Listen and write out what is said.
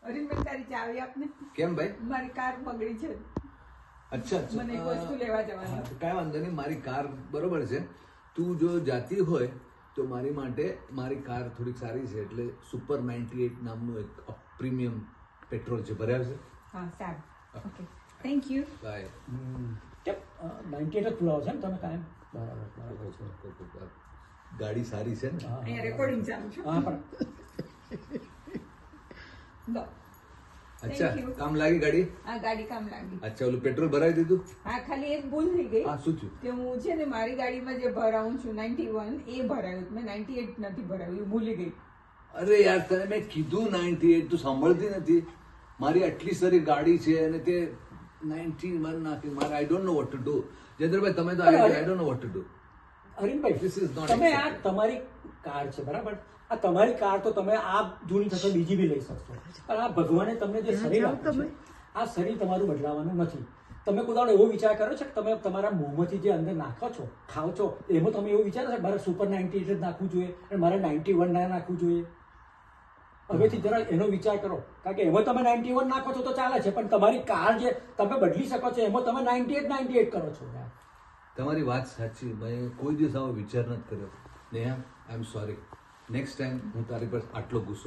અરવિંદભાઈ તારી ચાવી આપને. કેમ ભાઈ? મારી કાર બગડી છે. અચ્છા મને એક વસ્તુ લેવા જવાની. કાંઈ વાંધો નહીં, મારી કાર બરોબર છે. તું જો જાતી હોય તો મારી માટે મારી કાર થોડીક સારી છે, એટલે સુપર 98 નામનું એક પ્રીમિયમ પેટ્રોલ છે, ભરાય છે. હા સારું, ઓકે, થેન્ક યુ. બાય. કેમ 98 જ પુલાવ છે ને તમે કાયમ? બરાબર. ગાડી સારી છે ને? અહીંયા રેકોર્ડિંગ ચાલુ છે. હા પણ લો. અચ્છા, Thank you. કામ લાગી ગાડી? આ ગાડી કામ લાગી. અચ્છા, ઓલું પેટ્રોલ ભરાવી દીધું? હા, ખાલી એક ભૂલ થઈ ગઈ. હા, શું થયું? કે હું છે ને મારી ગાડીમાં જે ભરાવું છું 91 એ ભરાયું, મેં 98 નથી ભરાયું, એ ભૂલી ગઈ. અરે યાર, તને મેં કીધું 98, તું સાંભળતી નથી. મારી આટલી સારી ગાડી છે અને તે 91 નાખી. મારે I don't know what to do. Jayendrabhai, તમે તો I don't know what to do. Arvindbhai, This is not તમે આ acceptable. તમારી કાર છે બરાબર, આ તમારી કાર તો તમે આ જૂની થતો બીજી બી લઈ શકશો, પણ આ ભગવાને તમને જે શરીર આપ્યું છે, આ શરીર તમારું બદલાવાનું નથી. તમે કોઈ દાડો એવો વિચાર કરો છો કે તમે તમારા મોંમાંથી જે અંદર નાખો છો, ખાઓ છો, એમાં તમે એવું વિચારો છો મારે સુપર 98 જ નાખવું જોઈએ અને મારે 91 ના નાખવું જોઈએ? હવેથી જરા એનો વિચાર કરો, કારણ કે એમાં તમે 91 નાખો છો તો ચાલે છે, પણ તમારી કાર જે તમે બદલી શકો છો એમાં તમે 98 કરો છો યાર. તમારી વાત સાચી, મેં કોઈ દિવસ આવો વિચાર નથી કર્યો. નેહા, આઈ એમ સોરી. નેક્સ્ટ ટાઈમ હું તારી પર આટલો ગુસ્સો